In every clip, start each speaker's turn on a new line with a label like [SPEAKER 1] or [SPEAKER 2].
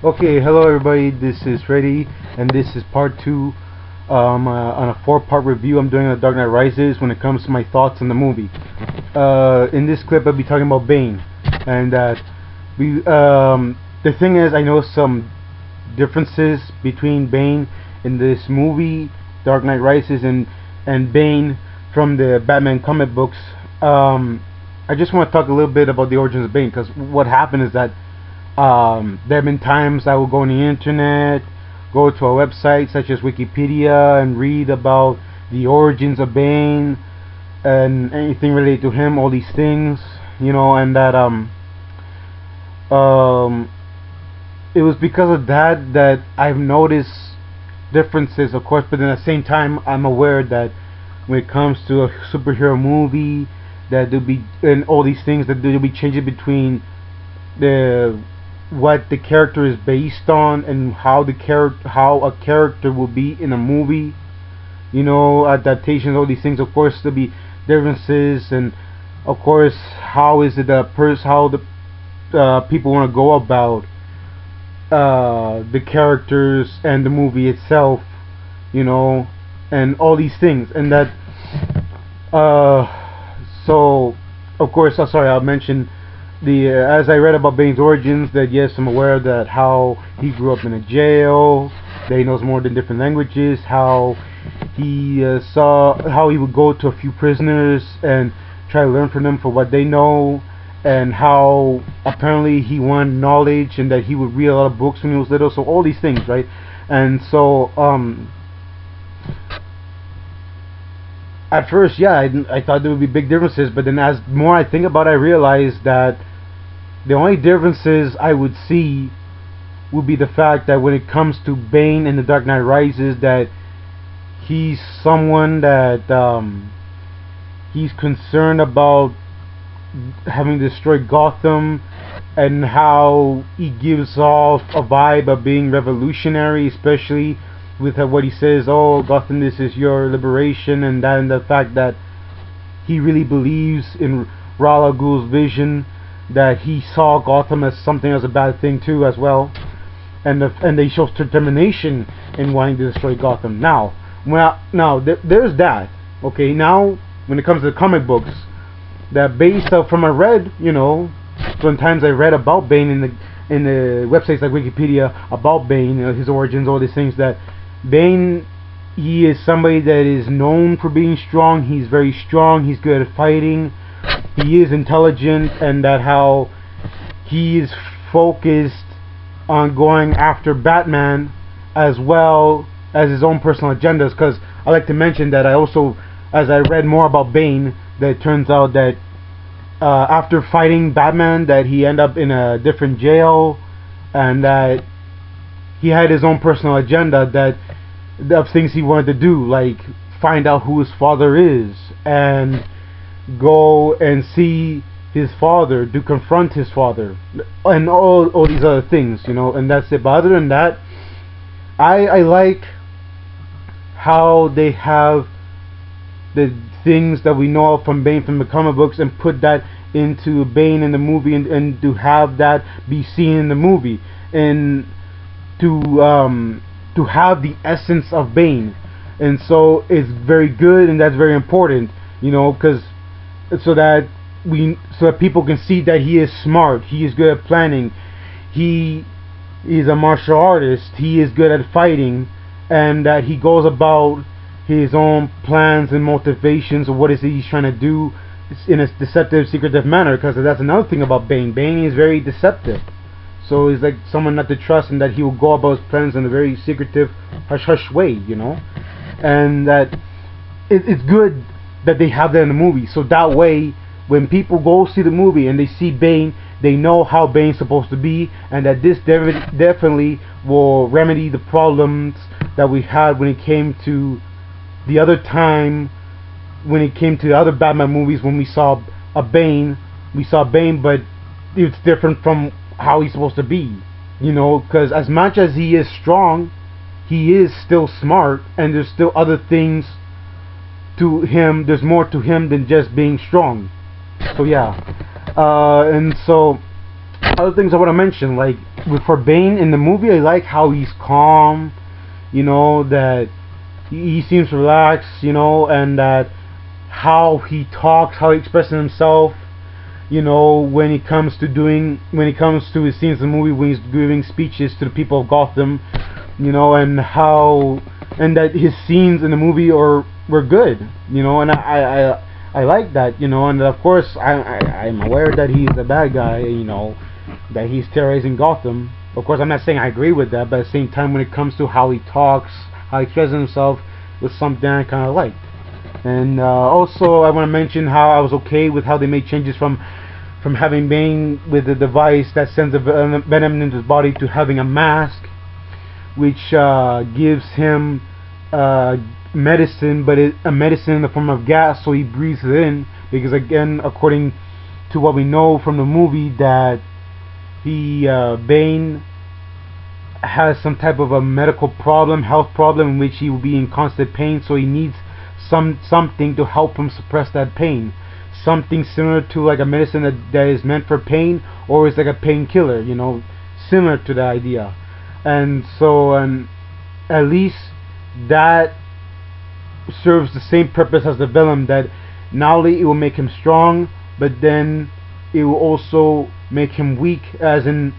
[SPEAKER 1] Okay, hello everybody, this is Freddy, and this is part 2 on a 4-part review I'm doing of Dark Knight Rises when it comes to my thoughts on the movie. In this clip I'll be talking about Bane, and the thing is, I know some differences between Bane in this movie, Dark Knight Rises, and Bane from the Batman comic books. I just want to talk a little bit about the origins of Bane, because what happened is that there have been times I will go on the internet, go to a website such as Wikipedia, and read about the origins of Bane and anything related to him, all these things, and that it was because of that I've noticed differences, of course, but at the same time I'm aware that when it comes to a superhero movie, that there'll be, and all these things, that there'll be changes between what the character is based on and how a character will be in a movie, adaptations, all these things. Of course there'll be differences, and of course how is it how the people want to go about the characters and the movie itself, and all these things, and that so of course, sorry, I'll mention as I read about Bane's origins, that yes, I'm aware that how he grew up in a jail, that he knows more than different languages, how he how he would go to a few prisoners and try to learn from them for what they know, and how apparently he wanted knowledge and that he would read a lot of books when he was little. So all these things, right? And so at first, yeah, I thought there would be big differences, but then as more I think about it, I realized that the only differences I would see would be the fact that when it comes to Bane in The Dark Knight Rises, that he's someone that he's concerned about having destroyed Gotham, and how he gives off a vibe of being revolutionary, especially with what he says, "Oh, Gotham, this is your liberation," and the fact that he really believes in Ra's al Ghul's vision, that he saw Gotham as something, as a bad thing too, as well, and they show determination in wanting to destroy Gotham. Now, there's that. Okay, now when it comes to the comic books, that based off from I read, sometimes I read about Bane in the websites like Wikipedia about Bane, his origins, all these things, that Bane, he is somebody that is known for being strong. He's very strong. He's good at fighting. He is intelligent, and that how he is focused on going after Batman as well as his own personal agendas. Because I like to mention that I also, as I read more about Bane, that it turns out that after fighting Batman, that he ended up in a different jail, and that he had his own personal agenda of things he wanted to do, like find out who his father is and go and see his father, to confront his father, and all these other things, and that's it. But other than that, I like how they have the things that we know of from Bane from the comic books and put that into Bane in the movie, and to have that be seen in the movie, and to have the essence of Bane. And so it's very good, and that's very important, because so that people can see that he is smart, he is good at planning, he is a martial artist, he is good at fighting, and that he goes about his own plans and motivations of what is it he's trying to do in a deceptive, secretive manner. Because that's another thing about Bane. Bane is very deceptive. So he's like someone not to trust, and that he will go about his plans in a very secretive, hush-hush way, And that it's good that they have that in the movie. So that way, when people go see the movie and they see Bane, they know how Bane's supposed to be, and that this definitely will remedy the problems that we had when it came to the other time, when it came to the other Batman movies, when we saw Bane, but it's different from how he's supposed to be, because as much as he is strong, he is still smart, and there's still other things to him. There's more to him than just being strong. So yeah, and so other things I want to mention, like for Bane in the movie, I like how he's calm, you know, that he seems relaxed, you know, and that how he talks, how he expresses himself, you know, when it comes to his scenes in the movie, when he's giving speeches to the people of Gotham, you know, and that his scenes in the movie were good, you know, and I like that, you know, and of course I'm aware that he's a bad guy, you know, that he's terrorizing Gotham. Of course, I'm not saying I agree with that, but at the same time, when it comes to how he talks, how he expresses himself, was something I kind of liked. And also, I want to mention how I was okay with how they made changes from having Bane with the device that sends a venom into his body to having a mask, which gives him medicine, but a medicine in the form of gas, so he breathes it in. Because again, according to what we know from the movie, that Bane has some type of a medical problem, health problem, in which he will be in constant pain, so he needs something to help him suppress that pain. Something similar to like a medicine that is meant for pain, or is like a painkiller, you know, similar to the idea. And so at least that serves the same purpose as the venom, that not only it will make him strong, but then it will also make him weak, in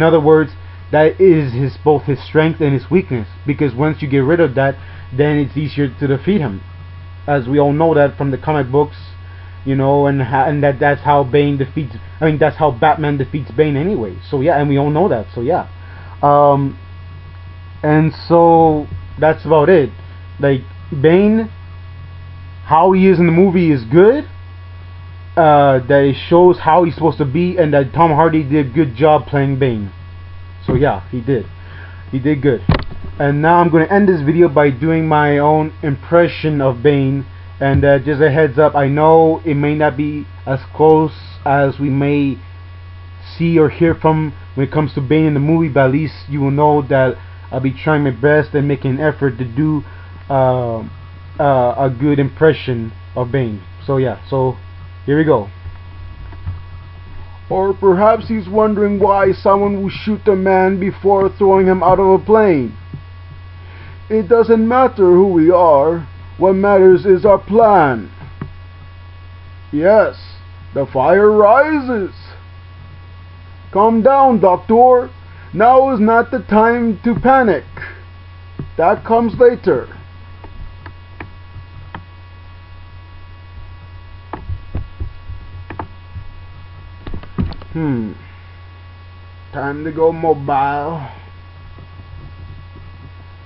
[SPEAKER 1] other words, that is both his strength and his weakness, because once you get rid of that, then it's easier to defeat him, as we all know that from the comic books, you know, and that's how that's how Batman defeats Bane anyway. So yeah, and we all know that. So yeah, and so that's about it. Like Bane, how he is in the movie is good. That it shows how he's supposed to be, and that Tom Hardy did a good job playing Bane. So yeah, he did good. And now I'm going to end this video by doing my own impression of Bane. And just a heads up, I know it may not be as close as we may see or hear from when it comes to Bane in the movie, but at least you will know that I'll be trying my best and making an effort to do a good impression of Bane. So yeah, so here we go. Or perhaps he's wondering why someone will shoot a man before throwing him out of a plane. It doesn't matter who we are. What matters is our plan. Yes, the fire rises. Calm down, Doctor. Now is not the time to panic. That comes later. Time to go mobile.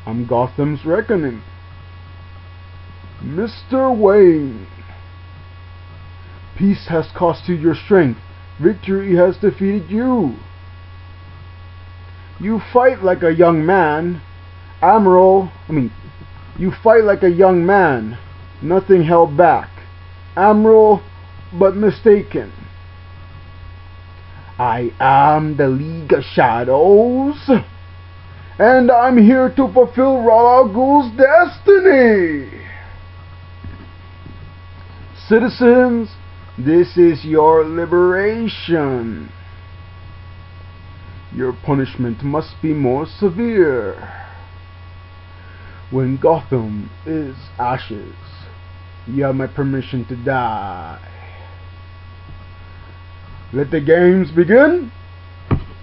[SPEAKER 1] I'm Gotham's reckoning. Mr. Wayne. Peace has cost you your strength. Victory has defeated you. You fight like a young man. You fight like a young man. Nothing held back. Admiral, but mistaken. I am the League of Shadows, and I'm here to fulfill Ra's al Ghul's destiny. Citizens, this is your liberation. Your punishment must be more severe. When Gotham is ashes, you have my permission to die. Let the games begin.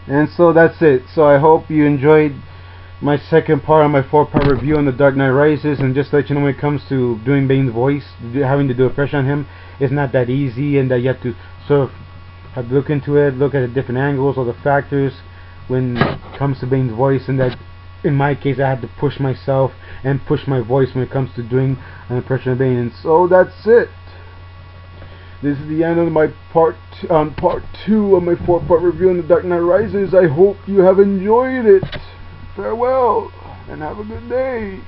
[SPEAKER 1] And so that's it. So I hope you enjoyed my second part of my 4-part review on The Dark Knight Rises. And just to let you know, when it comes to doing Bane's voice, having to do a fresh on him, it's not that easy, and that you have to sort of have to look into it, look at the different angles or the factors when it comes to Bane's voice, and that in my case I had to push myself and push my voice when it comes to doing an impression of Bane. And so that's it. This is the end of my part 2 of my 4-part review on The Dark Knight Rises. I hope you have enjoyed it. Farewell, and have a good day.